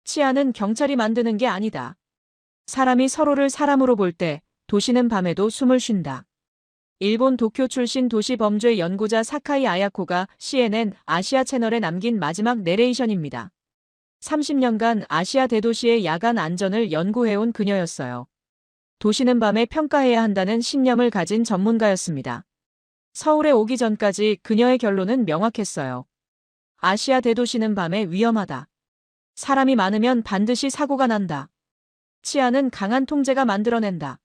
치안은 경찰이 만드는 게 아니다. 사람이 서로를 사람으로 볼 때 도시는 밤에도 숨을 쉰다. 일본 도쿄 출신 도시범죄 연구자 사카이 아야코가 CNN 아시아 채널에 남긴 마지막 내레이션입니다. 30년간 아시아 대도시의 야간 안전을 연구해온 그녀였어요. 도시는 밤에 평가해야 한다는 신념을 가진 전문가였습니다. 서울에 오기 전까지 그녀의 결론은 명확했어요. 아시아 대도시는 밤에 위험하다. 사람이 많으면 반드시 사고가 난다. 치안은 강한 통제가 만들어낸다.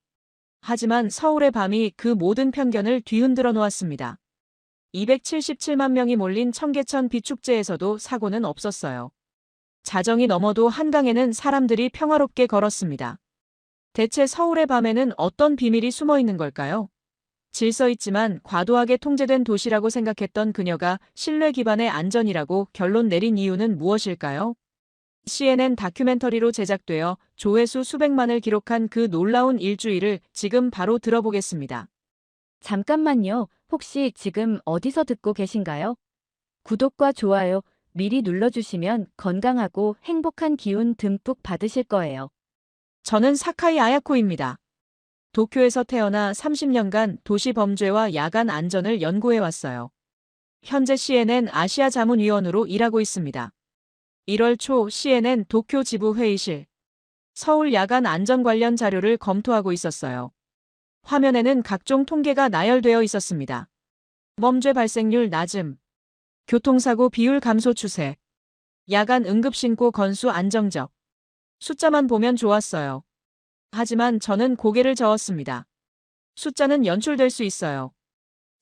하지만 서울의 밤이 그 모든 편견을 뒤흔들어 놓았습니다. 277만 명이 몰린 청계천 비축제에서도 사고는 없었어요. 자정이 넘어도 한강에는 사람들이 평화롭게 걸었습니다. 대체 서울의 밤에는 어떤 비밀이 숨어 있는 걸까요? 질서 있지만 과도하게 통제된 도시라고 생각했던 그녀가 신뢰 기반의 안전이라고 결론 내린 이유는 무엇일까요? CNN 다큐멘터리로 제작되어 조회수 수백만을 기록한 그 놀라운 일주일을 지금 바로 들어보겠습니다. 잠깐만요. 혹시 지금 어디서 듣고 계신가요? 구독과 좋아요 미리 눌러주시면 건강하고 행복한 기운 듬뿍 받으실 거예요. 저는 사카이 아야코입니다. 도쿄에서 태어나 30년간 도시 범죄와 야간 안전을 연구해왔어요. 현재 CNN 아시아 자문위원으로 일하고 있습니다. 1월 초 CNN 도쿄 지부 회의실. 서울 야간 안전 관련 자료를 검토하고 있었어요. 화면에는 각종 통계가 나열되어 있었습니다. 범죄 발생률 낮음, 교통사고 비율 감소 추세, 야간 응급신고 건수 안정적. 숫자만 보면 좋았어요. 하지만 저는 고개를 저었습니다. 숫자는 연출될 수 있어요.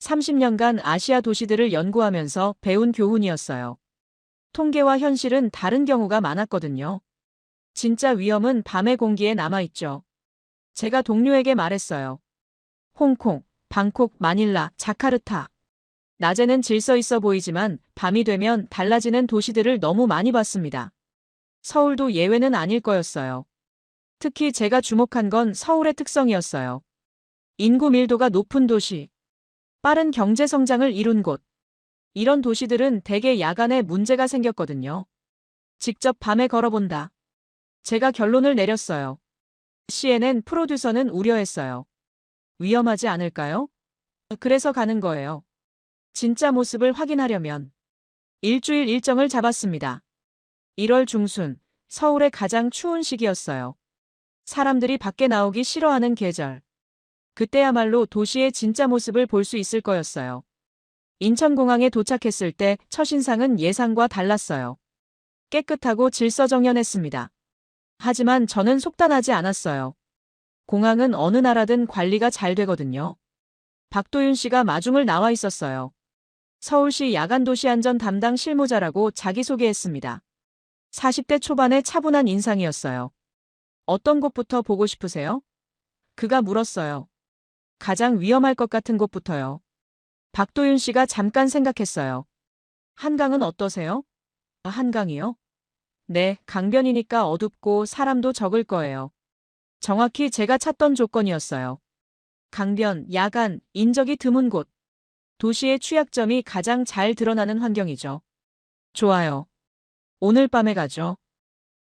30년간 아시아 도시들을 연구하면서 배운 교훈이었어요. 통계와 현실은 다른 경우가 많았거든요. 진짜 위험은 밤의 공기에 남아있죠. 제가 동료에게 말했어요. 홍콩, 방콕, 마닐라, 자카르타. 낮에는 질서 있어 보이지만 밤이 되면 달라지는 도시들을 너무 많이 봤습니다. 서울도 예외는 아닐 거였어요. 특히 제가 주목한 건 서울의 특성이었어요. 인구 밀도가 높은 도시, 빠른 경제 성장을 이룬 곳. 이런 도시들은 대개 야간에 문제가 생겼거든요. 직접 밤에 걸어본다. 제가 결론을 내렸어요. CNN 프로듀서는 우려했어요. 위험하지 않을까요? 그래서 가는 거예요. 진짜 모습을 확인하려면. 일주일 일정을 잡았습니다. 1월 중순, 서울의 가장 추운 시기였어요. 사람들이 밖에 나오기 싫어하는 계절. 그때야말로 도시의 진짜 모습을 볼 수 있을 거였어요. 인천공항에 도착했을 때 첫인상은 예상과 달랐어요. 깨끗하고 질서정연했습니다. 하지만 저는 속단하지 않았어요. 공항은 어느 나라든 관리가 잘 되거든요. 박도윤 씨가 마중을 나와 있었어요. 서울시 야간도시안전 담당 실무자라고 자기소개했습니다. 40대 초반의 차분한 인상이었어요. 어떤 곳부터 보고 싶으세요? 그가 물었어요. 가장 위험할 것 같은 곳부터요. 박도윤 씨가 잠깐 생각했어요. 한강은 어떠세요? 한강이요? 네, 강변이니까 어둡고 사람도 적을 거예요. 정확히 제가 찾던 조건이었어요. 강변, 야간, 인적이 드문 곳. 도시의 취약점이 가장 잘 드러나는 환경이죠. 좋아요. 오늘 밤에 가죠.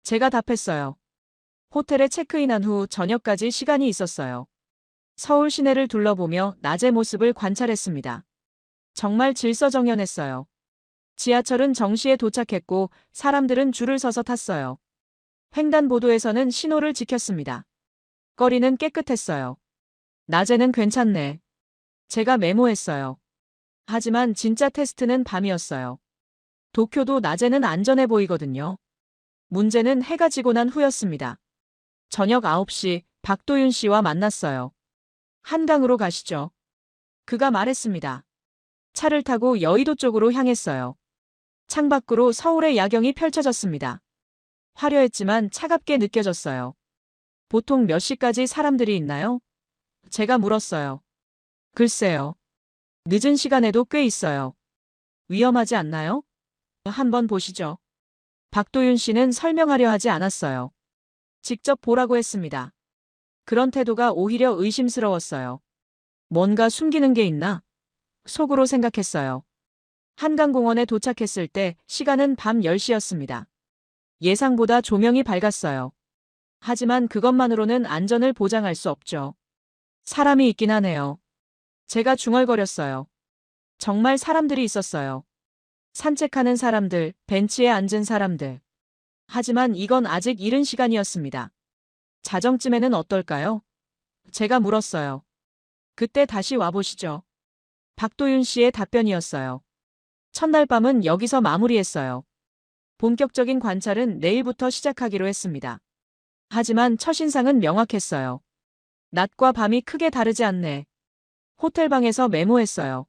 제가 답했어요. 호텔에 체크인한 후 저녁까지 시간이 있었어요. 서울 시내를 둘러보며 낮의 모습을 관찰했습니다. 정말 질서정연했어요. 지하철은 정시에 도착했고 사람들은 줄을 서서 탔어요. 횡단보도에서는 신호를 지켰습니다. 거리는 깨끗했어요. 낮에는 괜찮네. 제가 메모했어요. 하지만 진짜 테스트는 밤이었어요. 도쿄도 낮에는 안전해 보이거든요. 문제는 해가 지고 난 후였습니다. 저녁 9시 박도윤 씨와 만났어요. 한강으로 가시죠. 그가 말했습니다. 차를 타고 여의도 쪽으로 향했어요. 창밖으로 서울의 야경이 펼쳐졌습니다. 화려했지만 차갑게 느껴졌어요. 보통 몇 시까지 사람들이 있나요? 제가 물었어요. 글쎄요. 늦은 시간에도 꽤 있어요. 위험하지 않나요? 한번 보시죠. 박도윤 씨는 설명하려 하지 않았어요. 직접 보라고 했습니다. 그런 태도가 오히려 의심스러웠어요. 뭔가 숨기는 게 있나? 속으로 생각했어요. 한강공원에 도착했을 때 시간은 밤 10시였습니다. 예상보다 조명이 밝았어요. 하지만 그것만으로는 안전을 보장할 수 없죠. 사람이 있긴 하네요. 제가 중얼거렸어요. 정말 사람들이 있었어요. 산책하는 사람들, 벤치에 앉은 사람들. 하지만 이건 아직 이른 시간이었습니다. 자정쯤에는 어떨까요? 제가 물었어요. 그때 다시 와보시죠. 박도윤 씨의 답변이었어요. 첫날 밤은 여기서 마무리했어요. 본격적인 관찰은 내일부터 시작하기로 했습니다. 하지만 첫인상은 명확했어요. 낮과 밤이 크게 다르지 않네. 호텔방에서 메모했어요.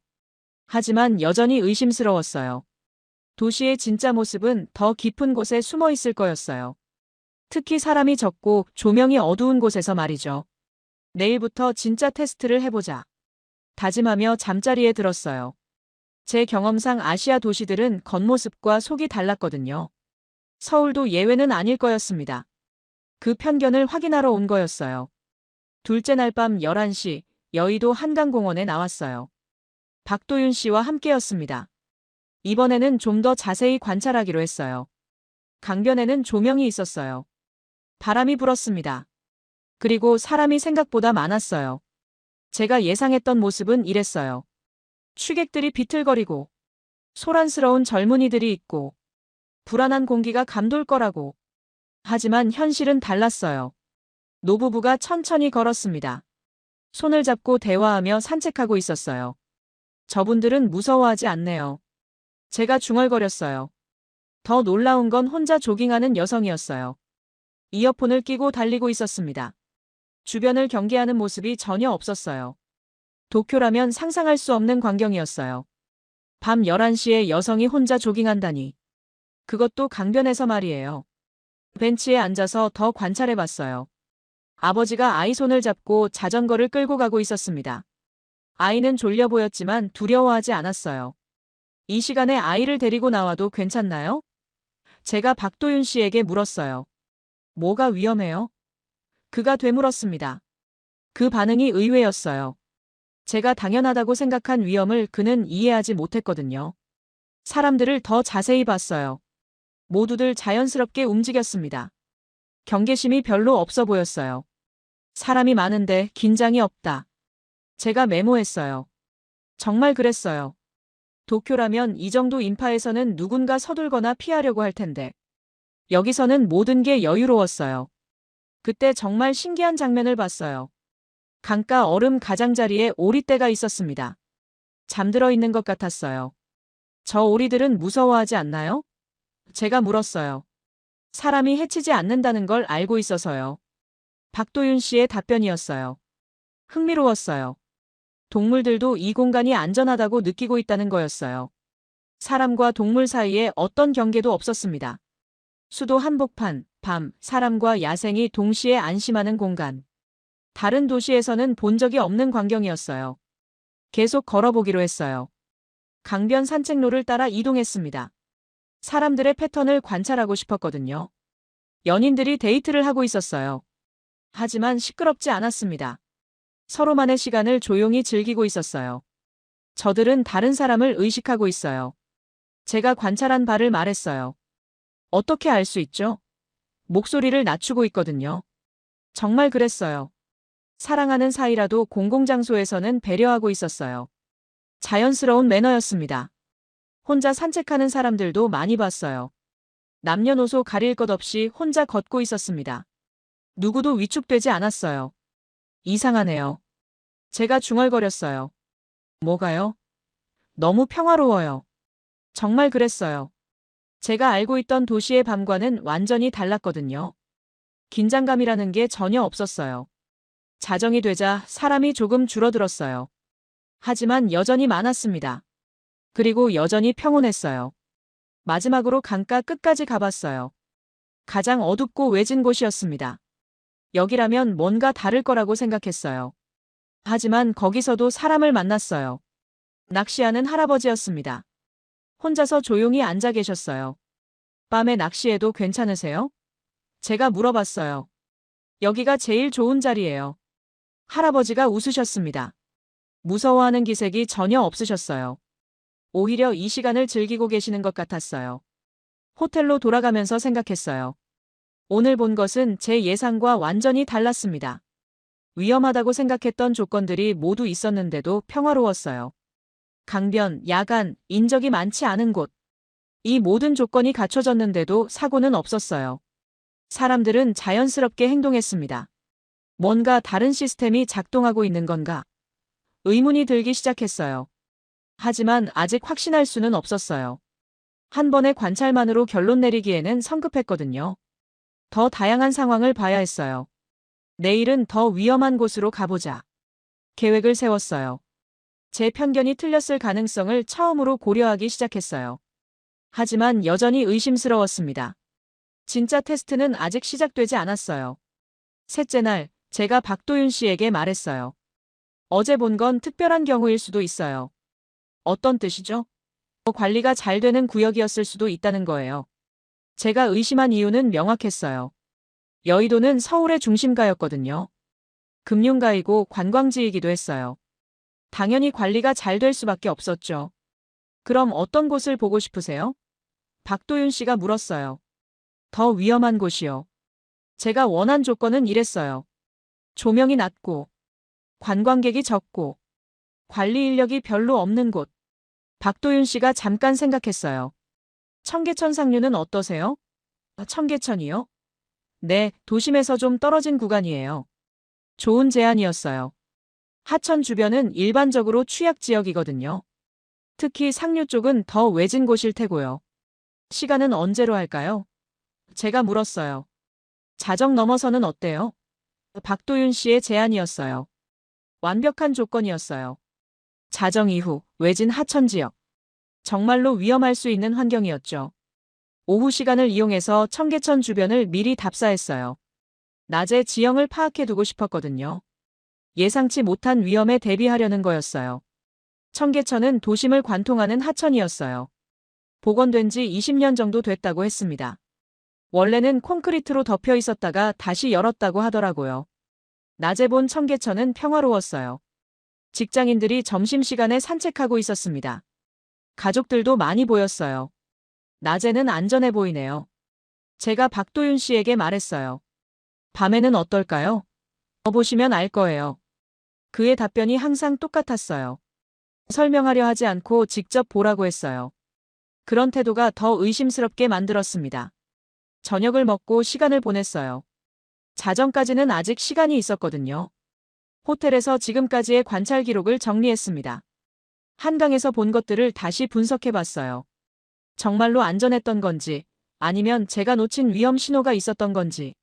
하지만 여전히 의심스러웠어요. 도시의 진짜 모습은 더 깊은 곳에 숨어 있을 거였어요. 특히 사람이 적고 조명이 어두운 곳에서 말이죠. 내일부터 진짜 테스트를 해보자. 다짐하며 잠자리에 들었어요. 제 경험상 아시아 도시들은 겉모습과 속이 달랐거든요. 서울도 예외는 아닐 거였습니다. 그 편견을 확인하러 온 거였어요. 둘째 날 밤 11시, 여의도 한강공원에 나왔어요. 박도윤 씨와 함께였습니다. 이번에는 좀 더 자세히 관찰하기로 했어요. 강변에는 조명이 있었어요. 바람이 불었습니다. 그리고 사람이 생각보다 많았어요. 제가 예상했던 모습은 이랬어요. 취객들이 비틀거리고, 소란스러운 젊은이들이 있고, 불안한 공기가 감돌 거라고. 하지만 현실은 달랐어요. 노부부가 천천히 걸었습니다. 손을 잡고 대화하며 산책하고 있었어요. 저분들은 무서워하지 않네요. 제가 중얼거렸어요. 더 놀라운 건 혼자 조깅하는 여성이었어요. 이어폰을 끼고 달리고 있었습니다. 주변을 경계하는 모습이 전혀 없었어요. 도쿄라면 상상할 수 없는 광경이었어요. 밤 11시에 여성이 혼자 조깅한다니. 그것도 강변에서 말이에요. 벤치에 앉아서 더 관찰해봤어요. 아버지가 아이 손을 잡고 자전거를 끌고 가고 있었습니다. 아이는 졸려 보였지만 두려워하지 않았어요. 이 시간에 아이를 데리고 나와도 괜찮나요? 제가 박도윤 씨에게 물었어요. 뭐가 위험해요? 그가 되물었습니다. 그 반응이 의외였어요. 제가 당연하다고 생각한 위험을 그는 이해하지 못했거든요. 사람들을 더 자세히 봤어요. 모두들 자연스럽게 움직였습니다. 경계심이 별로 없어 보였어요. 사람이 많은데 긴장이 없다. 제가 메모했어요. 정말 그랬어요. 도쿄라면 이 정도 인파에서는 누군가 서둘거나 피하려고 할 텐데. 여기서는 모든 게 여유로웠어요. 그때 정말 신기한 장면을 봤어요. 강가 얼음 가장자리에 오리떼가 있었습니다. 잠들어 있는 것 같았어요. 저 오리들은 무서워하지 않나요? 제가 물었어요. 사람이 해치지 않는다는 걸 알고 있어서요. 박도윤 씨의 답변이었어요. 흥미로웠어요. 동물들도 이 공간이 안전하다고 느끼고 있다는 거였어요. 사람과 동물 사이에 어떤 경계도 없었습니다. 수도 한복판, 밤, 사람과 야생이 동시에 안심하는 공간. 다른 도시에서는 본 적이 없는 광경이었어요. 계속 걸어보기로 했어요. 강변 산책로를 따라 이동했습니다. 사람들의 패턴을 관찰하고 싶었거든요. 연인들이 데이트를 하고 있었어요. 하지만 시끄럽지 않았습니다. 서로만의 시간을 조용히 즐기고 있었어요. 저들은 다른 사람을 의식하고 있어요. 제가 관찰한 바를 말했어요. 어떻게 알 수 있죠? 목소리를 낮추고 있거든요. 정말 그랬어요. 사랑하는 사이라도 공공장소에서는 배려하고 있었어요. 자연스러운 매너였습니다. 혼자 산책하는 사람들도 많이 봤어요. 남녀노소 가릴 것 없이 혼자 걷고 있었습니다. 누구도 위축되지 않았어요. 이상하네요. 제가 중얼거렸어요. 뭐가요? 너무 평화로워요. 정말 그랬어요. 제가 알고 있던 도시의 밤과는 완전히 달랐거든요. 긴장감이라는 게 전혀 없었어요. 자정이 되자 사람이 조금 줄어들었어요. 하지만 여전히 많았습니다. 그리고 여전히 평온했어요. 마지막으로 강가 끝까지 가봤어요. 가장 어둡고 외진 곳이었습니다. 여기라면 뭔가 다를 거라고 생각했어요. 하지만 거기서도 사람을 만났어요. 낚시하는 할아버지였습니다. 혼자서 조용히 앉아 계셨어요. 밤에 낚시해도 괜찮으세요? 제가 물어봤어요. 여기가 제일 좋은 자리예요. 할아버지가 웃으셨습니다. 무서워하는 기색이 전혀 없으셨어요. 오히려 이 시간을 즐기고 계시는 것 같았어요. 호텔로 돌아가면서 생각했어요. 오늘 본 것은 제 예상과 완전히 달랐습니다. 위험하다고 생각했던 조건들이 모두 있었는데도 평화로웠어요. 강변, 야간, 인적이 많지 않은 곳. 이 모든 조건이 갖춰졌는데도 사고는 없었어요. 사람들은 자연스럽게 행동했습니다. 뭔가 다른 시스템이 작동하고 있는 건가? 의문이 들기 시작했어요. 하지만 아직 확신할 수는 없었어요. 한 번의 관찰만으로 결론 내리기에는 성급했거든요. 더 다양한 상황을 봐야 했어요. 내일은 더 위험한 곳으로 가보자. 계획을 세웠어요. 제 편견이 틀렸을 가능성을 처음으로 고려하기 시작했어요. 하지만 여전히 의심스러웠습니다. 진짜 테스트는 아직 시작되지 않았어요. 셋째 날, 제가 박도윤 씨에게 말했어요. 어제 본 건 특별한 경우일 수도 있어요. 어떤 뜻이죠? 관리가 잘 되는 구역이었을 수도 있다는 거예요. 제가 의심한 이유는 명확했어요. 여의도는 서울의 중심가였거든요. 금융가이고 관광지이기도 했어요. 당연히 관리가 잘 될 수밖에 없었죠. 그럼 어떤 곳을 보고 싶으세요? 박도윤 씨가 물었어요. 더 위험한 곳이요. 제가 원한 조건은 이랬어요. 조명이 낮고, 관광객이 적고, 관리 인력이 별로 없는 곳. 박도윤 씨가 잠깐 생각했어요. 청계천 상류는 어떠세요? 청계천이요? 네, 도심에서 좀 떨어진 구간이에요. 좋은 제안이었어요. 하천 주변은 일반적으로 취약 지역이거든요. 특히 상류 쪽은 더 외진 곳일 테고요. 시간은 언제로 할까요? 제가 물었어요. 자정 넘어서는 어때요? 박도윤 씨의 제안이었어요. 완벽한 조건이었어요. 자정 이후 외진 하천 지역. 정말로 위험할 수 있는 환경이었죠. 오후 시간을 이용해서 청계천 주변을 미리 답사했어요. 낮에 지형을 파악해 두고 싶었거든요. 예상치 못한 위험에 대비하려는 거였어요. 청계천은 도심을 관통하는 하천이었어요. 복원된 지 20년 정도 됐다고 했습니다. 원래는 콘크리트로 덮여 있었다가 다시 열었다고 하더라고요. 낮에 본 청계천은 평화로웠어요. 직장인들이 점심시간에 산책하고 있었습니다. 가족들도 많이 보였어요. 낮에는 안전해 보이네요. 제가 박도윤 씨에게 말했어요. 밤에는 어떨까요? 보시면 알 거예요. 그의 답변이 항상 똑같았어요. 설명하려 하지 않고 직접 보라고 했어요. 그런 태도가 더 의심스럽게 만들었습니다. 저녁을 먹고 시간을 보냈어요. 자정까지는 아직 시간이 있었거든요. 호텔에서 지금까지의 관찰 기록을 정리했습니다. 한강에서 본 것들을 다시 분석해 봤어요. 정말로 안전했던 건지, 아니면 제가 놓친 위험 신호가 있었던 건지.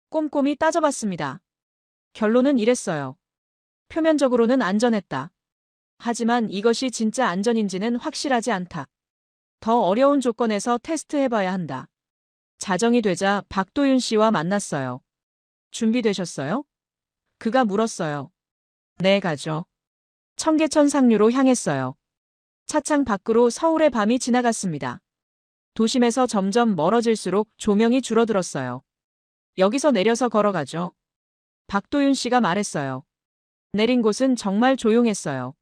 꼼꼼히 따져봤습니다. 결론은 이랬어요. 표면적으로는 안전했다. 하지만 이것이 진짜 안전인지는 확실하지 않다. 더 어려운 조건에서 테스트해봐야 한다. 자정이 되자 박도윤 씨와 만났어요. 준비되셨어요? 그가 물었어요. 네, 가죠. 청계천 상류로 향했어요. 차창 밖으로 서울의 밤이 지나갔습니다. 도심에서 점점 멀어질수록 조명이 줄어들었어요. 여기서 내려서 걸어가죠. 박도윤 씨가 말했어요. 내린 곳은 정말 조용했어요.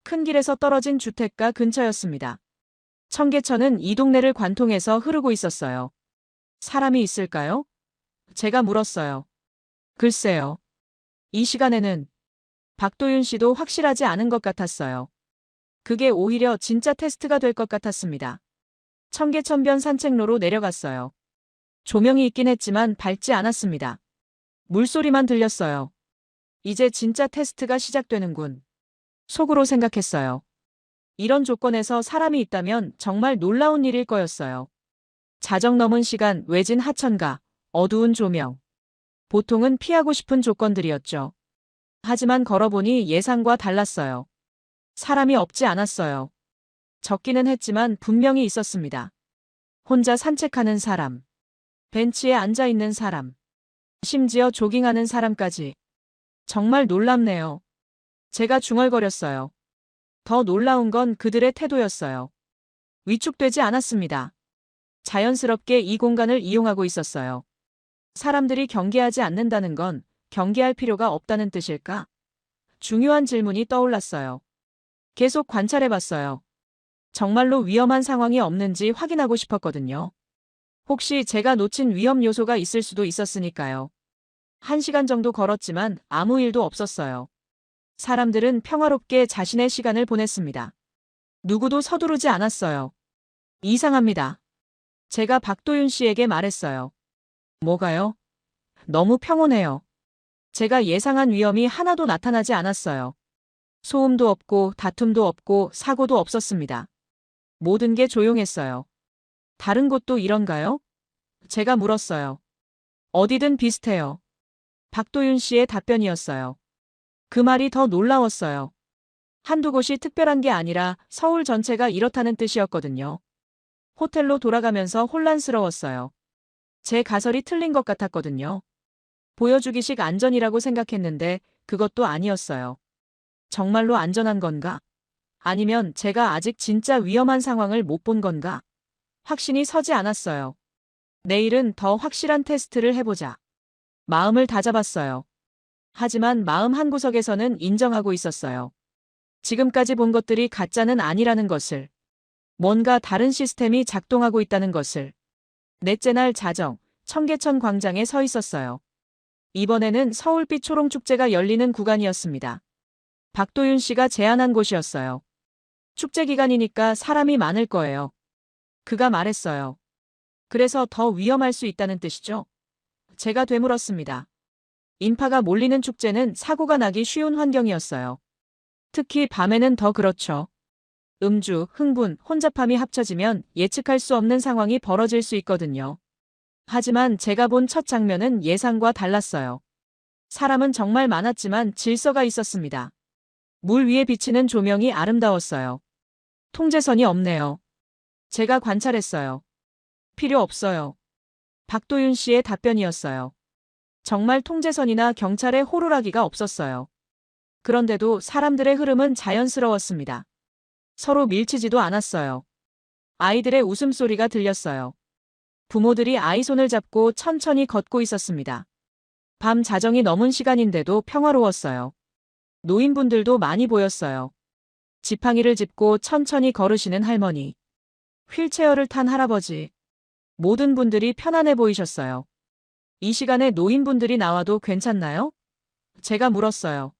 큰 길에서 떨어진 주택가 근처였습니다. 청계천은 이 동네를 관통해서 흐르고 있었어요. 사람이 있을까요? 제가 물었어요. 글쎄요. 이 시간에는 박도윤 씨도 확실하지 않은 것 같았어요. 그게 오히려 진짜 테스트가 될 것 같았습니다. 청계천변 산책로로 내려갔어요. 조명이 있긴 했지만 밝지 않았습니다. 물소리만 들렸어요. 이제 진짜 테스트가 시작되는군. 속으로 생각했어요. 이런 조건에서 사람이 있다면 정말 놀라운 일일 거였어요. 자정 넘은 시간 외진 하천가, 어두운 조명. 보통은 피하고 싶은 조건들이었죠. 하지만 걸어보니 예상과 달랐어요. 사람이 없지 않았어요. 적기는 했지만 분명히 있었습니다. 혼자 산책하는 사람, 벤치에 앉아 있는 사람, 심지어 조깅하는 사람까지. 정말 놀랍네요. 제가 중얼거렸어요. 더 놀라운 건 그들의 태도였어요. 위축되지 않았습니다. 자연스럽게 이 공간을 이용하고 있었어요. 사람들이 경계하지 않는다는 건 경계할 필요가 없다는 뜻일까? 중요한 질문이 떠올랐어요. 계속 관찰해봤어요. 정말로 위험한 상황이 없는지 확인하고 싶었거든요. 혹시 제가 놓친 위험 요소가 있을 수도 있었으니까요. 1시간 정도 걸었지만 아무 일도 없었어요. 사람들은 평화롭게 자신의 시간을 보냈습니다. 누구도 서두르지 않았어요. 이상합니다. 제가 박도윤 씨에게 말했어요. 뭐가요? 너무 평온해요. 제가 예상한 위험이 하나도 나타나지 않았어요. 소음도 없고 다툼도 없고 사고도 없었습니다. 모든 게 조용했어요. 다른 곳도 이런가요? 제가 물었어요. 어디든 비슷해요. 박도윤 씨의 답변이었어요. 그 말이 더 놀라웠어요. 한두 곳이 특별한 게 아니라 서울 전체가 이렇다는 뜻이었거든요. 호텔로 돌아가면서 혼란스러웠어요. 제 가설이 틀린 것 같았거든요. 보여주기식 안전이라고 생각했는데 그것도 아니었어요. 정말로 안전한 건가? 아니면 제가 아직 진짜 위험한 상황을 못 본 건가? 확신이 서지 않았어요. 내일은 더 확실한 테스트를 해보자. 마음을 다잡았어요. 하지만 마음 한구석에서는 인정하고 있었어요. 지금까지 본 것들이 가짜는 아니라는 것을. 뭔가 다른 시스템이 작동하고 있다는 것을. 넷째 날 자정, 청계천 광장에 서 있었어요. 이번에는 서울빛 초롱축제가 열리는 구간이었습니다. 박도윤 씨가 제안한 곳이었어요. 축제 기간이니까 사람이 많을 거예요. 그가 말했어요. 그래서 더 위험할 수 있다는 뜻이죠? 제가 되물었습니다. 인파가 몰리는 축제는 사고가 나기 쉬운 환경이었어요. 특히 밤에는 더 그렇죠. 음주, 흥분, 혼잡함이 합쳐지면 예측할 수 없는 상황이 벌어질 수 있거든요. 하지만 제가 본 첫 장면은 예상과 달랐어요. 사람은 정말 많았지만 질서가 있었습니다. 물 위에 비치는 조명이 아름다웠어요. 통제선이 없네요. 제가 관찰했어요. 필요 없어요. 박도윤 씨의 답변이었어요. 정말 통제선이나 경찰의 호루라기가 없었어요. 그런데도 사람들의 흐름은 자연스러웠습니다. 서로 밀치지도 않았어요. 아이들의 웃음소리가 들렸어요. 부모들이 아이 손을 잡고 천천히 걷고 있었습니다. 밤 자정이 넘은 시간인데도 평화로웠어요. 노인분들도 많이 보였어요. 지팡이를 짚고 천천히 걸으시는 할머니. 휠체어를 탄 할아버지. 모든 분들이 편안해 보이셨어요. 이 시간에 노인분들이 나와도 괜찮나요? 제가 물었어요.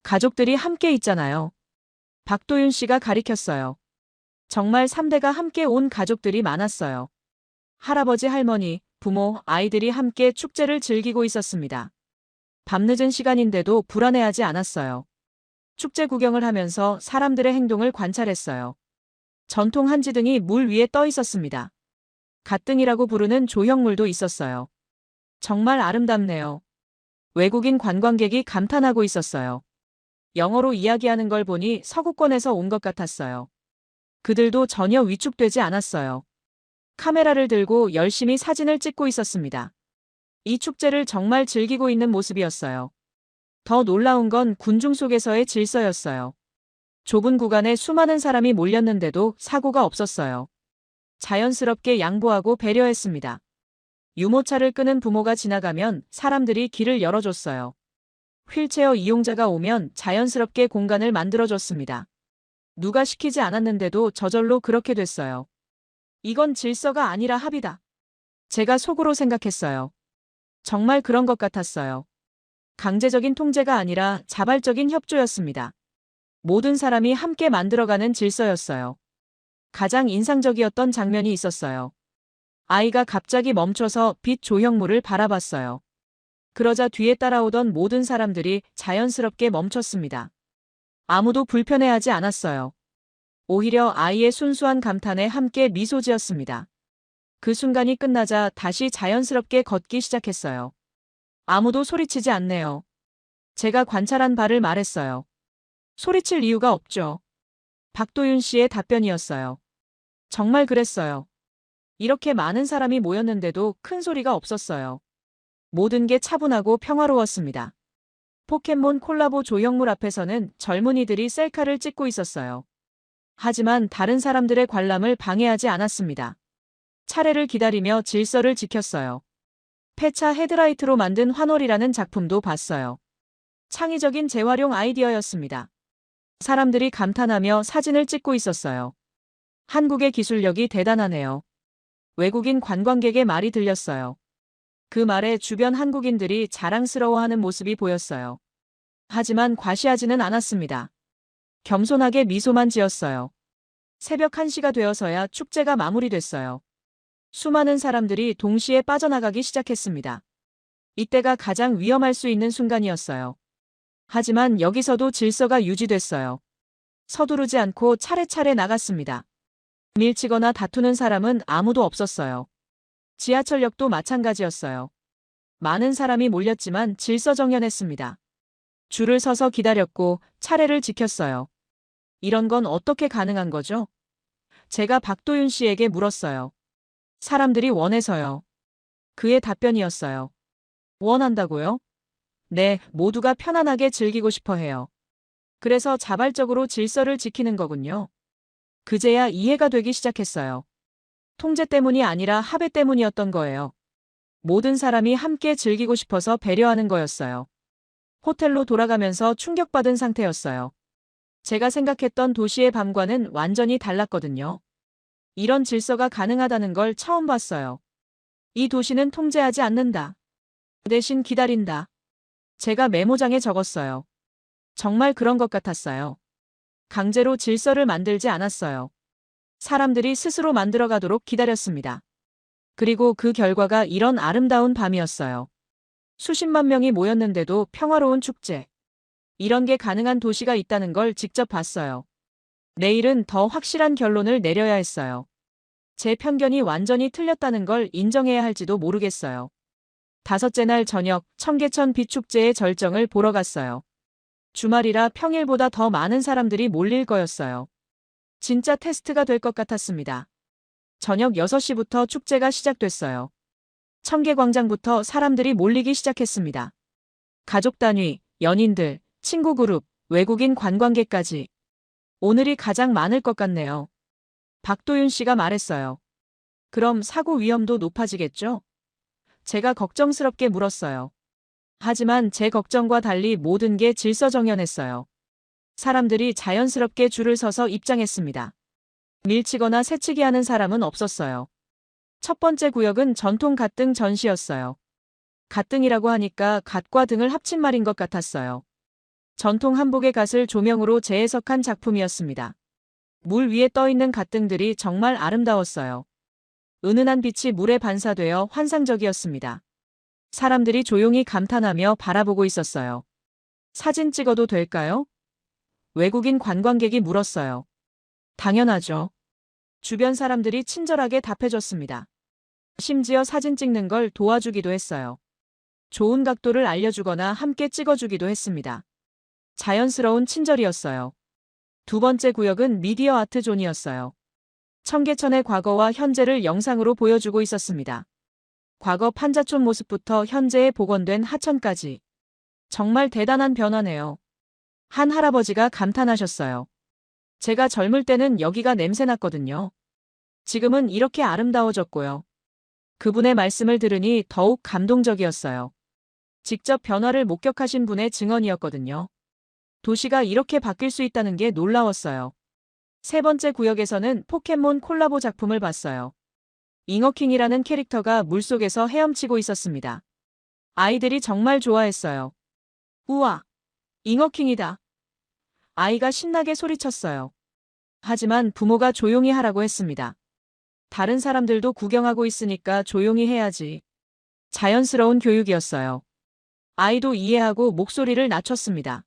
가족들이 함께 있잖아요. 박도윤 씨가 가리켰어요. 정말 3대가 함께 온 가족들이 많았어요. 할아버지, 할머니, 부모, 아이들이 함께 축제를 즐기고 있었습니다. 밤늦은 시간인데도 불안해하지 않았어요. 축제 구경을 하면서 사람들의 행동을 관찰했어요. 전통 한지등이 물 위에 떠 있었습니다. 갓등이라고 부르는 조형물도 있었어요. 정말 아름답네요. 외국인 관광객이 감탄하고 있었어요. 영어로 이야기하는 걸 보니 서구권에서 온 것 같았어요. 그들도 전혀 위축되지 않았어요. 카메라를 들고 열심히 사진을 찍고 있었습니다. 이 축제를 정말 즐기고 있는 모습이었어요. 더 놀라운 건 군중 속에서의 질서였어요. 좁은 구간에 수많은 사람이 몰렸는데도 사고가 없었어요. 자연스럽게 양보하고 배려했습니다. 유모차를 끄는 부모가 지나가면 사람들이 길을 열어줬어요. 휠체어 이용자가 오면 자연스럽게 공간을 만들어줬습니다. 누가 시키지 않았는데도 저절로 그렇게 됐어요. 이건 질서가 아니라 합의다. 제가 속으로 생각했어요. 정말 그런 것 같았어요. 강제적인 통제가 아니라 자발적인 협조였습니다. 모든 사람이 함께 만들어가는 질서였어요. 가장 인상적이었던 장면이 있었어요. 아이가 갑자기 멈춰서 빛 조형물을 바라봤어요. 그러자 뒤에 따라오던 모든 사람들이 자연스럽게 멈췄습니다. 아무도 불편해하지 않았어요. 오히려 아이의 순수한 감탄에 함께 미소 지었습니다. 그 순간이 끝나자 다시 자연스럽게 걷기 시작했어요. 아무도 소리치지 않네요. 제가 관찰한 바를 말했어요. 소리칠 이유가 없죠. 박도윤 씨의 답변이었어요. 정말 그랬어요. 이렇게 많은 사람이 모였는데도 큰 소리가 없었어요. 모든 게 차분하고 평화로웠습니다. 포켓몬 콜라보 조형물 앞에서는 젊은이들이 셀카를 찍고 있었어요. 하지만 다른 사람들의 관람을 방해하지 않았습니다. 차례를 기다리며 질서를 지켰어요. 폐차 헤드라이트로 만든 환홀이라는 작품도 봤어요. 창의적인 재활용 아이디어였습니다. 사람들이 감탄하며 사진을 찍고 있었어요. 한국의 기술력이 대단하네요. 외국인 관광객의 말이 들렸어요. 그 말에 주변 한국인들이 자랑스러워하는 모습이 보였어요. 하지만 과시하지는 않았습니다. 겸손하게 미소만 지었어요. 새벽 1시가 되어서야 축제가 마무리됐어요. 수많은 사람들이 동시에 빠져나가기 시작했습니다. 이때가 가장 위험할 수 있는 순간이었어요. 하지만 여기서도 질서가 유지됐어요. 서두르지 않고 차례차례 나갔습니다. 밀치거나 다투는 사람은 아무도 없었어요. 지하철역도 마찬가지였어요. 많은 사람이 몰렸지만 질서정연했습니다. 줄을 서서 기다렸고 차례를 지켰어요. 이런 건 어떻게 가능한 거죠? 제가 박도윤 씨에게 물었어요. 사람들이 원해서요. 그의 답변이었어요. 원한다고요? 네, 모두가 편안하게 즐기고 싶어 해요. 그래서 자발적으로 질서를 지키는 거군요. 그제야 이해가 되기 시작했어요. 통제 때문이 아니라 합의 때문이었던 거예요. 모든 사람이 함께 즐기고 싶어서 배려하는 거였어요. 호텔로 돌아가면서 충격받은 상태였어요. 제가 생각했던 도시의 밤과는 완전히 달랐거든요. 이런 질서가 가능하다는 걸 처음 봤어요. 이 도시는 통제하지 않는다. 대신 기다린다. 제가 메모장에 적었어요. 정말 그런 것 같았어요. 강제로 질서를 만들지 않았어요. 사람들이 스스로 만들어가도록 기다렸습니다. 그리고 그 결과가 이런 아름다운 밤이었어요. 수십만 명이 모였는데도 평화로운 축제. 이런 게 가능한 도시가 있다는 걸 직접 봤어요. 내일은 더 확실한 결론을 내려야 했어요. 제 편견이 완전히 틀렸다는 걸 인정해야 할지도 모르겠어요. 5째 날 저녁 청계천 비축제의 절정을 보러 갔어요. 주말이라 평일보다 더 많은 사람들이 몰릴 거였어요. 진짜 테스트가 될 것 같았습니다. 저녁 6시부터 축제가 시작됐어요. 청계광장부터 사람들이 몰리기 시작했습니다. 가족 단위, 연인들, 친구 그룹, 외국인 관광객까지. 오늘이 가장 많을 것 같네요. 박도윤 씨가 말했어요. 그럼 사고 위험도 높아지겠죠? 제가 걱정스럽게 물었어요. 하지만 제 걱정과 달리 모든 게 질서정연했어요. 사람들이 자연스럽게 줄을 서서 입장했습니다. 밀치거나 새치기 하는 사람은 없었어요. 첫 번째 구역은 전통 갓등 전시였어요. 갓등이라고 하니까 갓과 등을 합친 말인 것 같았어요. 전통 한복의 갓을 조명으로 재해석한 작품이었습니다. 물 위에 떠있는 갓등들이 정말 아름다웠어요. 은은한 빛이 물에 반사되어 환상적이었습니다. 사람들이 조용히 감탄하며 바라보고 있었어요. 사진 찍어도 될까요? 외국인 관광객이 물었어요. 당연하죠. 주변 사람들이 친절하게 답해줬습니다. 심지어 사진 찍는 걸 도와주기도 했어요. 좋은 각도를 알려주거나 함께 찍어주기도 했습니다. 자연스러운 친절이었어요. 두 번째 구역은 미디어 아트 존이었어요. 청계천의 과거와 현재를 영상으로 보여주고 있었습니다. 과거 판자촌 모습부터 현재에 복원된 하천까지. 정말 대단한 변화네요. 한 할아버지가 감탄하셨어요. 제가 젊을 때는 여기가 냄새났거든요. 지금은 이렇게 아름다워졌고요. 그분의 말씀을 들으니 더욱 감동적이었어요. 직접 변화를 목격하신 분의 증언이었거든요. 도시가 이렇게 바뀔 수 있다는 게 놀라웠어요. 세 번째 구역에서는 포켓몬 콜라보 작품을 봤어요. 잉어킹이라는 캐릭터가 물속에서 헤엄치고 있었습니다. 아이들이 정말 좋아했어요. 우와! 잉어킹이다. 아이가 신나게 소리쳤어요. 하지만 부모가 조용히 하라고 했습니다. 다른 사람들도 구경하고 있으니까 조용히 해야지. 자연스러운 교육이었어요. 아이도 이해하고 목소리를 낮췄습니다.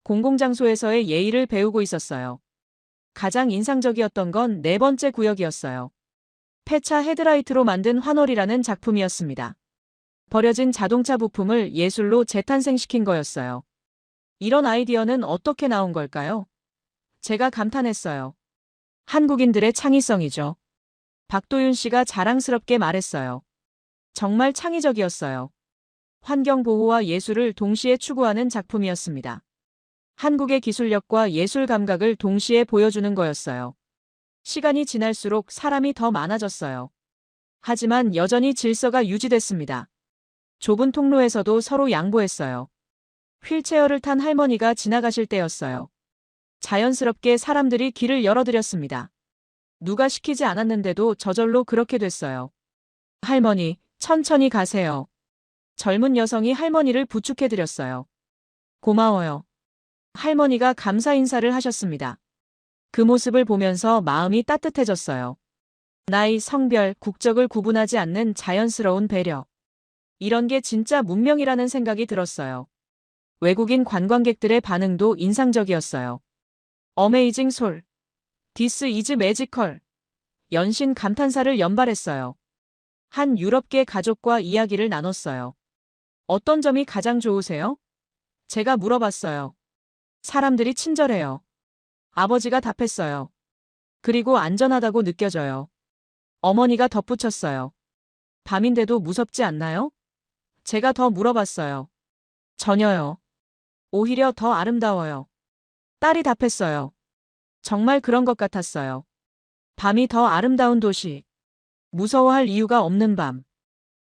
공공장소에서의 예의를 배우고 있었어요. 가장 인상적이었던 건 네 번째 구역이었어요. 폐차 헤드라이트로 만든 환월이라는 작품이었습니다. 버려진 자동차 부품을 예술로 재탄생시킨 거였어요. 이런 아이디어는 어떻게 나온 걸까요? 제가 감탄했어요. 한국인들의 창의성이죠. 박도윤 씨가 자랑스럽게 말했어요. 정말 창의적이었어요. 환경보호와 예술을 동시에 추구하는 작품이었습니다. 한국의 기술력과 예술 감각을 동시에 보여주는 거였어요. 시간이 지날수록 사람이 더 많아졌어요. 하지만 여전히 질서가 유지됐습니다. 좁은 통로에서도 서로 양보했어요. 휠체어를 탄 할머니가 지나가실 때였어요. 자연스럽게 사람들이 길을 열어드렸습니다. 누가 시키지 않았는데도 저절로 그렇게 됐어요. 할머니, 천천히 가세요. 젊은 여성이 할머니를 부축해드렸어요. 고마워요. 할머니가 감사 인사를 하셨습니다. 그 모습을 보면서 마음이 따뜻해졌어요. 나이, 성별, 국적을 구분하지 않는 자연스러운 배려. 이런 게 진짜 문명이라는 생각이 들었어요. 외국인 관광객들의 반응도 인상적이었어요. 어메이징 솔. 디스 이즈 매지컬. 연신 감탄사를 연발했어요. 한 유럽계 가족과 이야기를 나눴어요. 어떤 점이 가장 좋으세요? 제가 물어봤어요. 사람들이 친절해요. 아버지가 답했어요. 그리고 안전하다고 느껴져요. 어머니가 덧붙였어요. 밤인데도 무섭지 않나요? 제가 더 물어봤어요. 전혀요. 오히려 더 아름다워요. 딸이 답했어요. 정말 그런 것 같았어요. 밤이 더 아름다운 도시. 무서워할 이유가 없는 밤.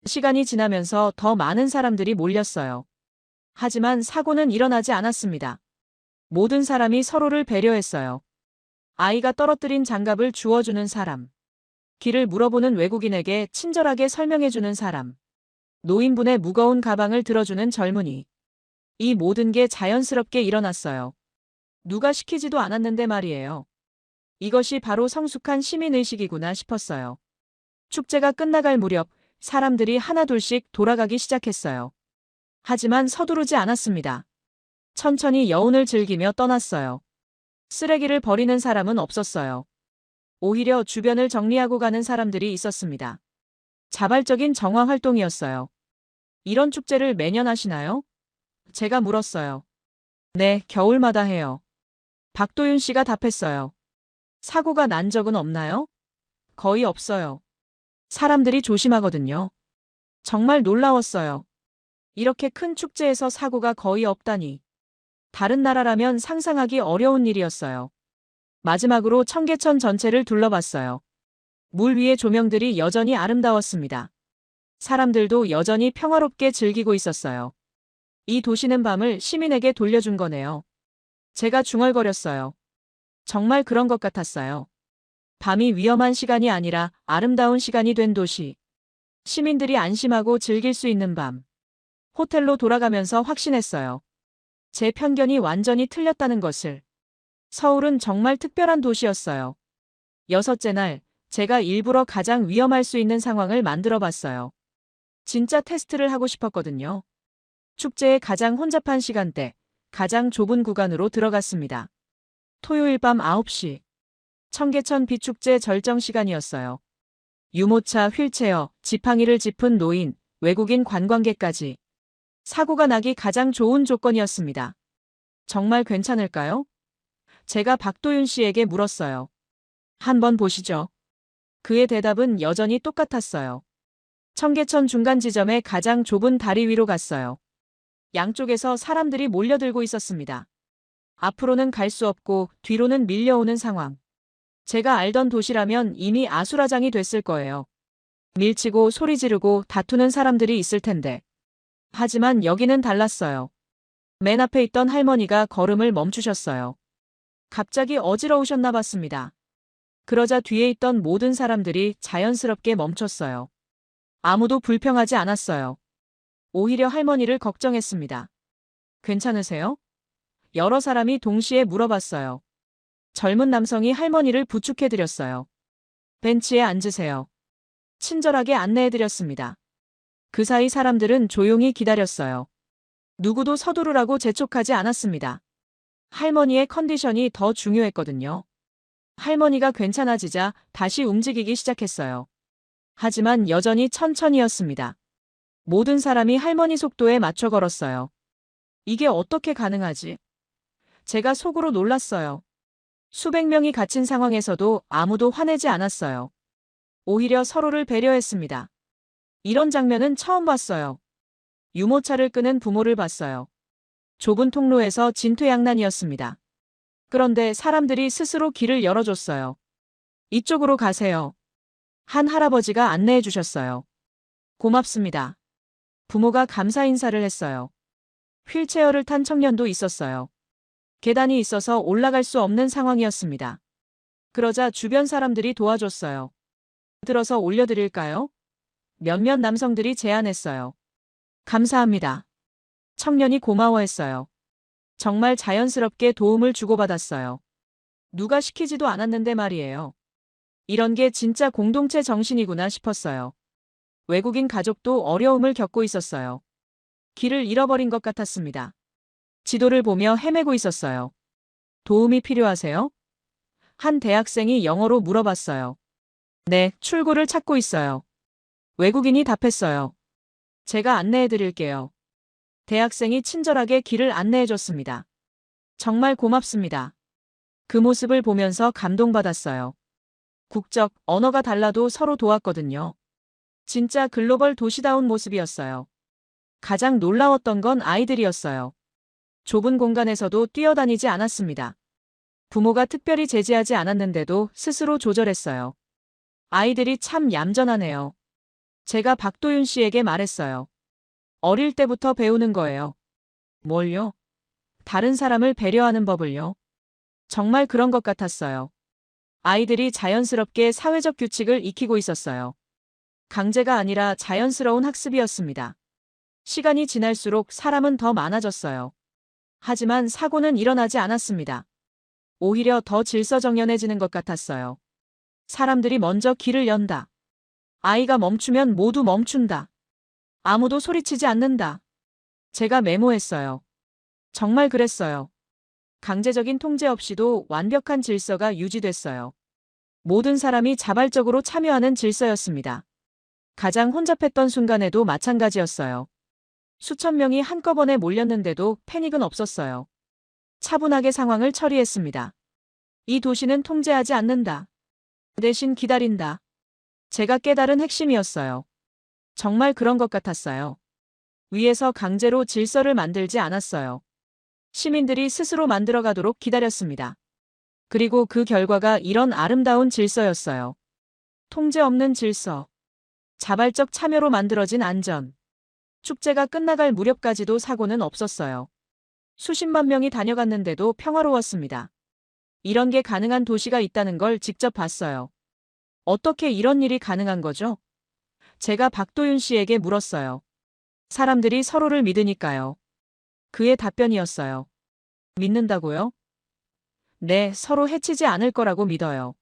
시간이 지나면서 더 많은 사람들이 몰렸어요. 하지만 사고는 일어나지 않았습니다. 모든 사람이 서로를 배려했어요. 아이가 떨어뜨린 장갑을 주워주는 사람. 길을 물어보는 외국인에게 친절하게 설명해주는 사람. 노인분의 무거운 가방을 들어주는 젊은이. 이 모든 게 자연스럽게 일어났어요. 누가 시키지도 않았는데 말이에요. 이것이 바로 성숙한 시민의식이구나 싶었어요. 축제가 끝나갈 무렵 사람들이 하나둘씩 돌아가기 시작했어요. 하지만 서두르지 않았습니다. 천천히 여운을 즐기며 떠났어요. 쓰레기를 버리는 사람은 없었어요. 오히려 주변을 정리하고 가는 사람들이 있었습니다. 자발적인 정화 활동이었어요. 이런 축제를 매년 하시나요? 제가 물었어요. 네, 겨울마다 해요. 박도윤 씨가 답했어요. 사고가 난 적은 없나요? 거의 없어요. 사람들이 조심하거든요. 정말 놀라웠어요. 이렇게 큰 축제에서 사고가 거의 없다니. 다른 나라라면 상상하기 어려운 일이었어요. 마지막으로 청계천 전체를 둘러봤어요. 물 위의 조명들이 여전히 아름다웠습니다. 사람들도 여전히 평화롭게 즐기고 있었어요. 이 도시는 밤을 시민에게 돌려준 거네요. 제가 중얼거렸어요. 정말 그런 것 같았어요. 밤이 위험한 시간이 아니라 아름다운 시간이 된 도시. 시민들이 안심하고 즐길 수 있는 밤. 호텔로 돌아가면서 확신했어요. 제 편견이 완전히 틀렸다는 것을. 서울은 정말 특별한 도시였어요. 여섯째 날, 제가 일부러 가장 위험할 수 있는 상황을 만들어 봤어요. 진짜 테스트를 하고 싶었거든요. 축제의 가장 혼잡한 시간대, 가장 좁은 구간으로 들어갔습니다. 토요일 밤 9시. 청계천 비축제 절정 시간이었어요. 유모차, 휠체어, 지팡이를 짚은 노인, 외국인 관광객까지. 사고가 나기 가장 좋은 조건이었습니다. 정말 괜찮을까요? 제가 박도윤 씨에게 물었어요. 한번 보시죠. 그의 대답은 여전히 똑같았어요. 청계천 중간 지점의 가장 좁은 다리 위로 갔어요. 양쪽에서 사람들이 몰려들고 있었습니다. 앞으로는 갈 수 없고 뒤로는 밀려오는 상황. 제가 알던 도시라면 이미 아수라장이 됐을 거예요. 밀치고 소리 지르고 다투는 사람들이 있을 텐데. 하지만 여기는 달랐어요. 맨 앞에 있던 할머니가 걸음을 멈추셨어요. 갑자기 어지러우셨나 봤습니다. 그러자 뒤에 있던 모든 사람들이 자연스럽게 멈췄어요. 아무도 불평하지 않았어요. 오히려 할머니를 걱정했습니다. 괜찮으세요? 여러 사람이 동시에 물어봤어요. 젊은 남성이 할머니를 부축해드렸어요. 벤치에 앉으세요. 친절하게 안내해드렸습니다. 그 사이 사람들은 조용히 기다렸어요. 누구도 서두르라고 재촉하지 않았습니다. 할머니의 컨디션이 더 중요했거든요. 할머니가 괜찮아지자 다시 움직이기 시작했어요. 하지만 여전히 천천히였습니다. 모든 사람이 할머니 속도에 맞춰 걸었어요. 이게 어떻게 가능하지? 제가 속으로 놀랐어요. 수백 명이 갇힌 상황에서도 아무도 화내지 않았어요. 오히려 서로를 배려했습니다. 이런 장면은 처음 봤어요. 유모차를 끄는 부모를 봤어요. 좁은 통로에서 진퇴양난이었습니다. 그런데 사람들이 스스로 길을 열어줬어요. 이쪽으로 가세요. 한 할아버지가 안내해 주셨어요. 고맙습니다. 부모가 감사 인사를 했어요. 휠체어를 탄 청년도 있었어요. 계단이 있어서 올라갈 수 없는 상황이었습니다. 그러자 주변 사람들이 도와줬어요. 들어서 올려드릴까요? 몇몇 남성들이 제안했어요. 감사합니다. 청년이 고마워했어요. 정말 자연스럽게 도움을 주고받았어요. 누가 시키지도 않았는데 말이에요. 이런 게 진짜 공동체 정신이구나 싶었어요. 외국인 가족도 어려움을 겪고 있었어요. 길을 잃어버린 것 같았습니다. 지도를 보며 헤매고 있었어요. 도움이 필요하세요? 한 대학생이 영어로 물어봤어요. 네, 출구를 찾고 있어요. 외국인이 답했어요. 제가 안내해 드릴게요. 대학생이 친절하게 길을 안내해 줬습니다. 정말 고맙습니다. 그 모습을 보면서 감동받았어요. 국적, 언어가 달라도 서로 도왔거든요. 진짜 글로벌 도시다운 모습이었어요. 가장 놀라웠던 건 아이들이었어요. 좁은 공간에서도 뛰어다니지 않았습니다. 부모가 특별히 제지하지 않았는데도 스스로 조절했어요. 아이들이 참 얌전하네요. 제가 박도윤 씨에게 말했어요. 어릴 때부터 배우는 거예요. 뭘요? 다른 사람을 배려하는 법을요. 정말 그런 것 같았어요. 아이들이 자연스럽게 사회적 규칙을 익히고 있었어요. 강제가 아니라 자연스러운 학습이었습니다. 시간이 지날수록 사람은 더 많아졌어요. 하지만 사고는 일어나지 않았습니다. 오히려 더 질서정연해지는 것 같았어요. 사람들이 먼저 길을 연다. 아이가 멈추면 모두 멈춘다. 아무도 소리치지 않는다. 제가 메모했어요. 정말 그랬어요. 강제적인 통제 없이도 완벽한 질서가 유지됐어요. 모든 사람이 자발적으로 참여하는 질서였습니다. 가장 혼잡했던 순간에도 마찬가지였어요. 수천 명이 한꺼번에 몰렸는데도 패닉은 없었어요. 차분하게 상황을 처리했습니다. 이 도시는 통제하지 않는다. 대신 기다린다. 제가 깨달은 핵심이었어요. 정말 그런 것 같았어요. 위에서 강제로 질서를 만들지 않았어요. 시민들이 스스로 만들어가도록 기다렸습니다. 그리고 그 결과가 이런 아름다운 질서였어요. 통제 없는 질서. 자발적 참여로 만들어진 안전. 축제가 끝나갈 무렵까지도 사고는 없었어요. 수십만 명이 다녀갔는데도 평화로웠습니다. 이런 게 가능한 도시가 있다는 걸 직접 봤어요. 어떻게 이런 일이 가능한 거죠? 제가 박도윤 씨에게 물었어요. 사람들이 서로를 믿으니까요. 그의 답변이었어요. 믿는다고요? 네, 서로 해치지 않을 거라고 믿어요.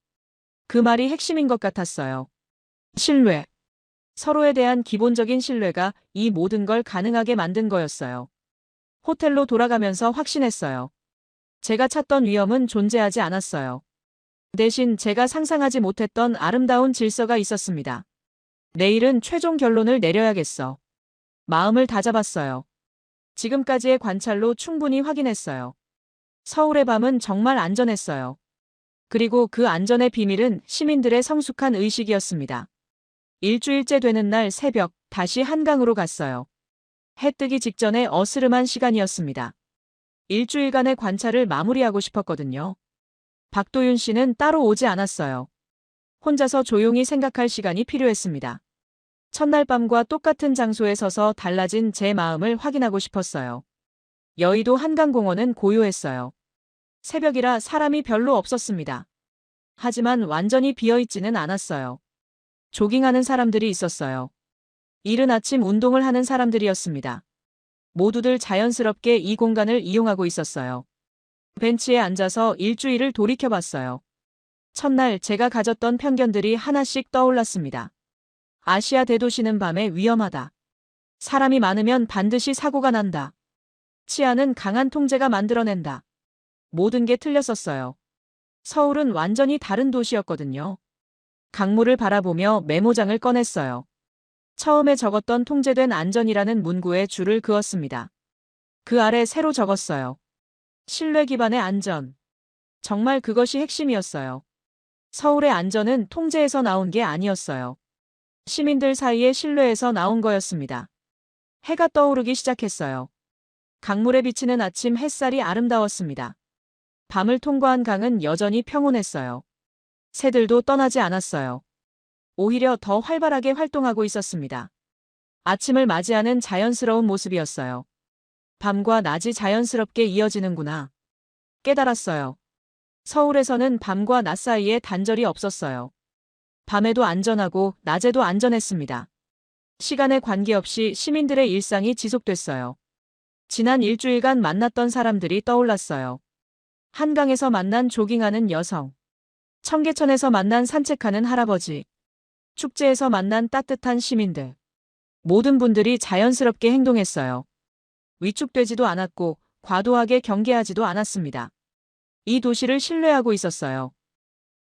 그 말이 핵심인 것 같았어요. 신뢰. 서로에 대한 기본적인 신뢰가 이 모든 걸 가능하게 만든 거였어요. 호텔로 돌아가면서 확신했어요. 제가 찾던 위험은 존재하지 않았어요. 대신 제가 상상하지 못했던 아름다운 질서가 있었습니다. 내일은 최종 결론을 내려야겠어. 마음을 다잡았어요. 지금까지의 관찰로 충분히 확인했어요. 서울의 밤은 정말 안전했어요. 그리고 그 안전의 비밀은 시민들의 성숙한 의식이었습니다. 일주일째 되는 날 새벽 다시 한강으로 갔어요. 해 뜨기 직전에 어스름한 시간이었습니다. 일주일간의 관찰을 마무리하고 싶었거든요. 박도윤 씨는 따로 오지 않았어요. 혼자서 조용히 생각할 시간이 필요했습니다. 첫날 밤과 똑같은 장소에 서서 달라진 제 마음을 확인하고 싶었어요. 여의도 한강공원은 고요했어요. 새벽이라 사람이 별로 없었습니다. 하지만 완전히 비어있지는 않았어요. 조깅하는 사람들이 있었어요. 이른 아침 운동을 하는 사람들이었습니다. 모두들 자연스럽게 이 공간을 이용하고 있었어요. 벤치에 앉아서 일주일을 돌이켜봤어요. 첫날 제가 가졌던 편견들이 하나씩 떠올랐습니다. 아시아 대도시는 밤에 위험하다. 사람이 많으면 반드시 사고가 난다. 치안은 강한 통제가 만들어낸다. 모든 게 틀렸었어요. 서울은 완전히 다른 도시였거든요. 강물을 바라보며 메모장을 꺼냈어요. 처음에 적었던 통제된 안전이라는 문구에 줄을 그었습니다. 그 아래 새로 적었어요. 신뢰 기반의 안전. 정말 그것이 핵심이었어요. 서울의 안전은 통제에서 나온 게 아니었어요. 시민들 사이의 신뢰에서 나온 거였습니다. 해가 떠오르기 시작했어요. 강물에 비치는 아침 햇살이 아름다웠습니다. 밤을 통과한 강은 여전히 평온했어요. 새들도 떠나지 않았어요. 오히려 더 활발하게 활동하고 있었습니다. 아침을 맞이하는 자연스러운 모습이었어요. 밤과 낮이 자연스럽게 이어지는구나. 깨달았어요. 서울에서는 밤과 낮 사이에 단절이 없었어요. 밤에도 안전하고 낮에도 안전했습니다. 시간에 관계없이 시민들의 일상이 지속됐어요. 지난 일주일간 만났던 사람들이 떠올랐어요. 한강에서 만난 조깅하는 여성, 청계천에서 만난 산책하는 할아버지, 축제에서 만난 따뜻한 시민들. 모든 분들이 자연스럽게 행동했어요. 위축되지도 않았고 과도하게 경계하지도 않았습니다. 이 도시를 신뢰하고 있었어요.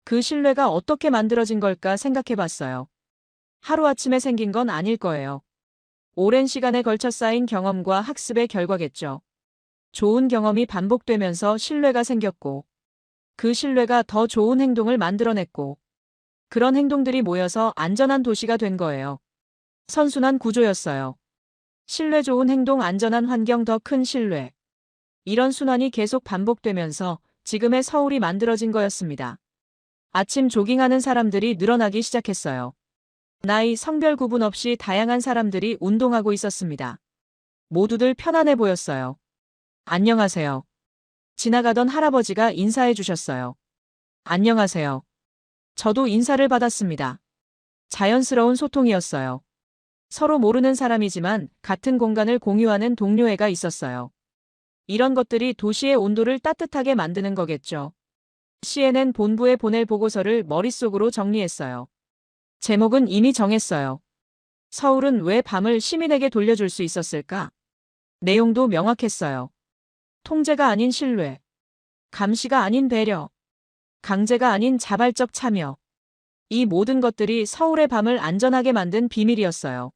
그 신뢰가 어떻게 만들어진 걸까 생각해봤어요. 하루아침에 생긴 건 아닐 거예요. 오랜 시간에 걸쳐 쌓인 경험과 학습의 결과겠죠. 좋은 경험이 반복되면서 신뢰가 생겼고, 그 신뢰가 더 좋은 행동을 만들어냈고, 그런 행동들이 모여서 안전한 도시가 된 거예요. 선순환 구조였어요. 신뢰 좋은 행동 안전한 환경 더 큰 신뢰. 이런 순환이 계속 반복되면서 지금의 서울이 만들어진 거였습니다. 아침 조깅하는 사람들이 늘어나기 시작했어요. 나이, 성별 구분 없이 다양한 사람들이 운동하고 있었습니다. 모두들 편안해 보였어요. 안녕하세요. 지나가던 할아버지가 인사해 주셨어요. 안녕하세요. 저도 인사를 받았습니다. 자연스러운 소통이었어요. 서로 모르는 사람이지만 같은 공간을 공유하는 동료애가 있었어요. 이런 것들이 도시의 온도를 따뜻하게 만드는 거겠죠. CNN 본부에 보낼 보고서를 머릿속으로 정리했어요. 제목은 이미 정했어요. 서울은 왜 밤을 시민에게 돌려줄 수 있었을까? 내용도 명확했어요. 통제가 아닌 신뢰, 감시가 아닌 배려, 강제가 아닌 자발적 참여. 이 모든 것들이 서울의 밤을 안전하게 만든 비밀이었어요.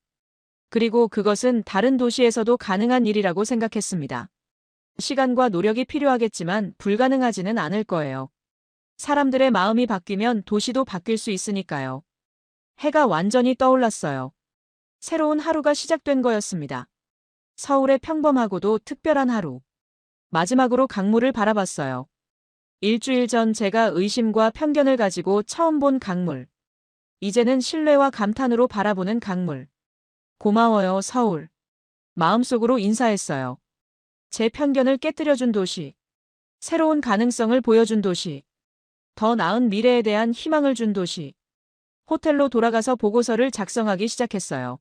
그리고 그것은 다른 도시에서도 가능한 일이라고 생각했습니다. 시간과 노력이 필요하겠지만 불가능하지는 않을 거예요. 사람들의 마음이 바뀌면 도시도 바뀔 수 있으니까요. 해가 완전히 떠올랐어요. 새로운 하루가 시작된 거였습니다. 서울의 평범하고도 특별한 하루. 마지막으로 강물을 바라봤어요. 일주일 전 제가 의심과 편견을 가지고 처음 본 강물. 이제는 신뢰와 감탄으로 바라보는 강물. 고마워요, 서울. 마음속으로 인사했어요. 제 편견을 깨뜨려준 도시. 새로운 가능성을 보여준 도시. 더 나은 미래에 대한 희망을 준 도시. 호텔로 돌아가서 보고서를 작성하기 시작했어요.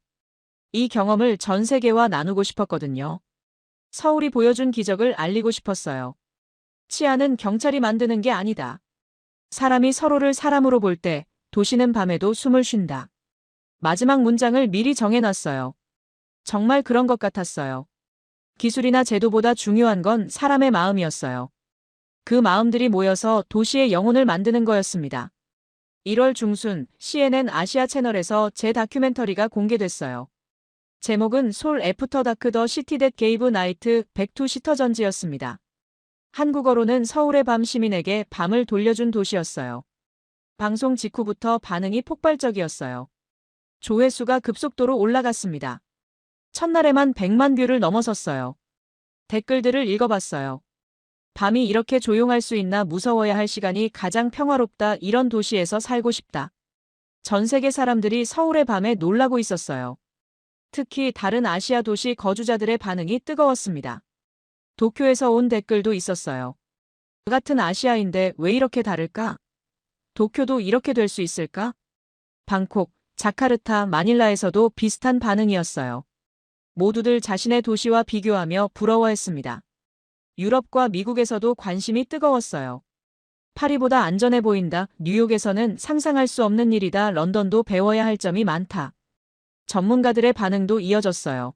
이 경험을 전 세계와 나누고 싶었거든요. 서울이 보여준 기적을 알리고 싶었어요. 치안은 경찰이 만드는 게 아니다. 사람이 서로를 사람으로 볼 때 도시는 밤에도 숨을 쉰다. 마지막 문장을 미리 정해놨어요. 정말 그런 것 같았어요. 기술이나 제도보다 중요한 건 사람의 마음이었어요. 그 마음들이 모여서 도시의 영혼을 만드는 거였습니다. 1월 중순 CNN 아시아 채널에서 제 다큐멘터리가 공개됐어요. 제목은 솔 애프터 다크 더 시티 댓 게이브 나이트 백투 시터전지였습니다. 한국어로는 서울의 밤 시민에게 밤을 돌려준 도시였어요. 방송 직후부터 반응이 폭발적이었어요. 조회수가 급속도로 올라갔습니다. 첫날에만 100만 뷰를 넘어섰어요. 댓글들을 읽어봤어요. 밤이 이렇게 조용할 수 있나 무서워야 할 시간이 가장 평화롭다 이런 도시에서 살고 싶다. 전 세계 사람들이 서울의 밤에 놀라고 있었어요. 특히 다른 아시아 도시 거주자들의 반응이 뜨거웠습니다. 도쿄에서 온 댓글도 있었어요. 같은 아시아인데 왜 이렇게 다를까? 도쿄도 이렇게 될 수 있을까? 방콕, 자카르타, 마닐라에서도 비슷한 반응이었어요. 모두들 자신의 도시와 비교하며 부러워했습니다. 유럽과 미국에서도 관심이 뜨거웠어요. 파리보다 안전해 보인다. 뉴욕에서는 상상할 수 없는 일이다. 런던도 배워야 할 점이 많다. 전문가들의 반응도 이어졌어요.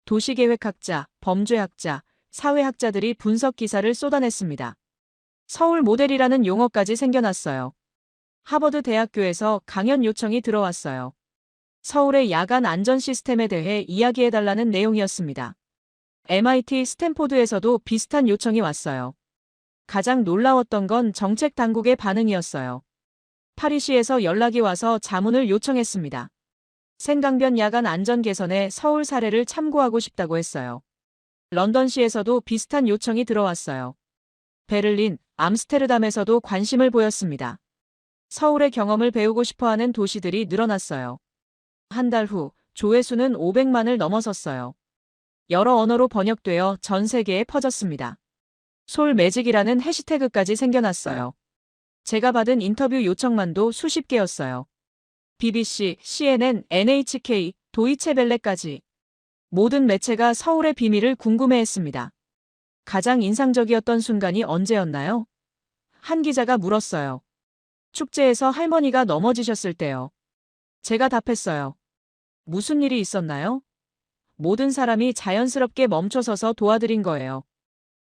도시계획학자, 범죄학자, 사회학자들이 분석 기사를 쏟아냈습니다. 서울 모델이라는 용어까지 생겨났어요. 하버드 대학교에서 강연 요청이 들어왔어요. 서울의 야간 안전 시스템에 대해 이야기해달라는 내용이었습니다. MIT 스탠포드에서도 비슷한 요청이 왔어요. 가장 놀라웠던 건 정책 당국의 반응이었어요. 파리시에서 연락이 와서 자문을 요청했습니다. 생강변 야간 안전 개선에 서울 사례를 참고하고 싶다고 했어요. 런던시에서도 비슷한 요청이 들어왔어요. 베를린, 암스테르담에서도 관심을 보였습니다. 서울의 경험을 배우고 싶어하는 도시들이 늘어났어요. 한 달 후 조회수는 500만을 넘어섰어요. 여러 언어로 번역되어 전 세계에 퍼졌습니다. 솔 매직이라는 해시태그까지 생겨났어요. 제가 받은 인터뷰 요청만도 수십 개였어요. BBC, CNN, NHK, 도이체벨레까지. 모든 매체가 서울의 비밀을 궁금해했습니다. 가장 인상적이었던 순간이 언제였나요? 한 기자가 물었어요. 축제에서 할머니가 넘어지셨을 때요. 제가 답했어요. 무슨 일이 있었나요? 모든 사람이 자연스럽게 멈춰서서 도와드린 거예요.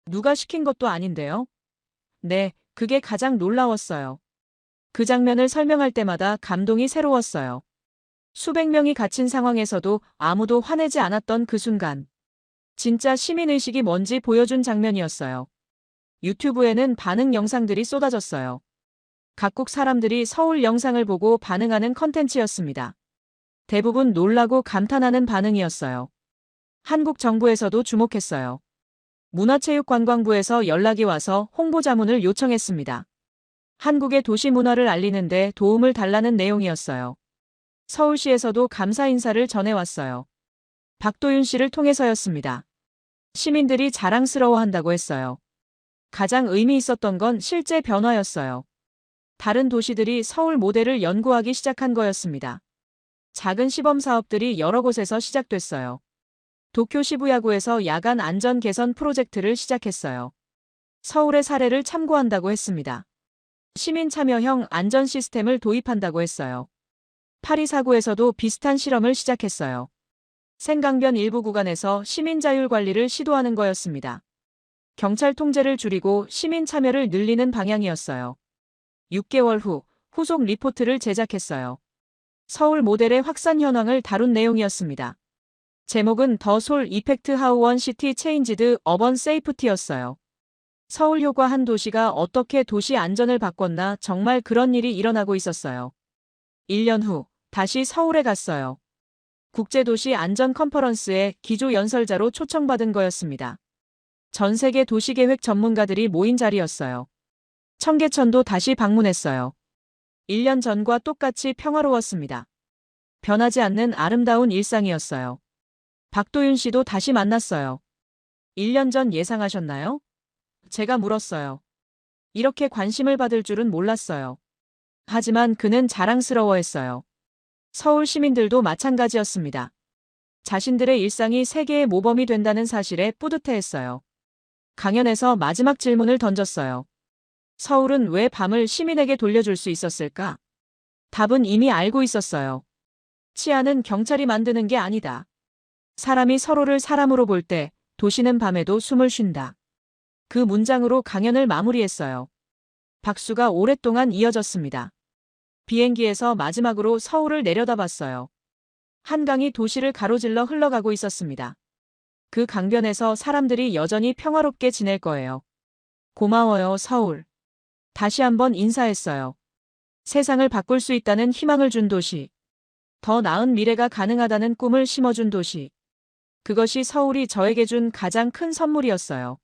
누가 시킨 것도 아닌데요? 네, 그게 가장 놀라웠어요. 그 장면을 설명할 때마다 감동이 새로웠어요. 수백 명이 갇힌 상황에서도 아무도 화내지 않았던 그 순간. 진짜 시민의식이 뭔지 보여준 장면이었어요. 유튜브에는 반응 영상들이 쏟아졌어요. 각국 사람들이 서울 영상을 보고 반응하는 컨텐츠였습니다. 대부분 놀라고 감탄하는 반응이었어요. 한국 정부에서도 주목했어요. 문화체육관광부에서 연락이 와서 홍보 자문을 요청했습니다. 한국의 도시 문화를 알리는데 도움을 달라는 내용이었어요. 서울시에서도 감사 인사를 전해왔어요. 박도윤 씨를 통해서였습니다. 시민들이 자랑스러워한다고 했어요. 가장 의미 있었던 건 실제 변화였어요. 다른 도시들이 서울 모델을 연구하기 시작한 거였습니다. 작은 시범 사업들이 여러 곳에서 시작됐어요. 도쿄 시부야구에서 야간 안전 개선 프로젝트를 시작했어요. 서울의 사례를 참고한다고 했습니다. 시민 참여형 안전 시스템을 도입한다고 했어요. 파리 사구에서도 비슷한 실험을 시작했어요. 생강변 일부 구간에서 시민 자율 관리를 시도하는 거였습니다. 경찰 통제를 줄이고 시민 참여를 늘리는 방향이었어요. 6개월 후 후속 리포트를 제작했어요. 서울 모델의 확산 현황을 다룬 내용이었습니다. 제목은 더 솔 이펙트 하우 원 시티 체인지드 어번 세이프티였어요. 서울 효과 한 도시가 어떻게 도시 안전을 바꿨나 정말 그런 일이 일어나고 있었어요. 1년 후 다시 서울에 갔어요. 국제도시 안전 컨퍼런스에 기조 연설자로 초청받은 거였습니다. 전 세계 도시계획 전문가들이 모인 자리였어요. 청계천도 다시 방문했어요. 1년 전과 똑같이 평화로웠습니다. 변하지 않는 아름다운 일상이었어요. 박도윤 씨도 다시 만났어요. 1년 전 예상하셨나요? 제가 물었어요. 이렇게 관심을 받을 줄은 몰랐어요. 하지만 그는 자랑스러워했어요. 서울 시민들도 마찬가지였습니다. 자신들의 일상이 세계의 모범이 된다는 사실에 뿌듯해했어요. 강연에서 마지막 질문을 던졌어요. 서울은 왜 밤을 시민에게 돌려줄 수 있었을까? 답은 이미 알고 있었어요. 치안은 경찰이 만드는 게 아니다. 사람이 서로를 사람으로 볼 때 도시는 밤에도 숨을 쉰다. 그 문장으로 강연을 마무리했어요. 박수가 오랫동안 이어졌습니다. 비행기에서 마지막으로 서울을 내려다봤어요. 한강이 도시를 가로질러 흘러가고 있었습니다. 그 강변에서 사람들이 여전히 평화롭게 지낼 거예요. 고마워요, 서울. 다시 한번 인사했어요. 세상을 바꿀 수 있다는 희망을 준 도시. 더 나은 미래가 가능하다는 꿈을 심어준 도시. 그것이 서울이 저에게 준 가장 큰 선물이었어요.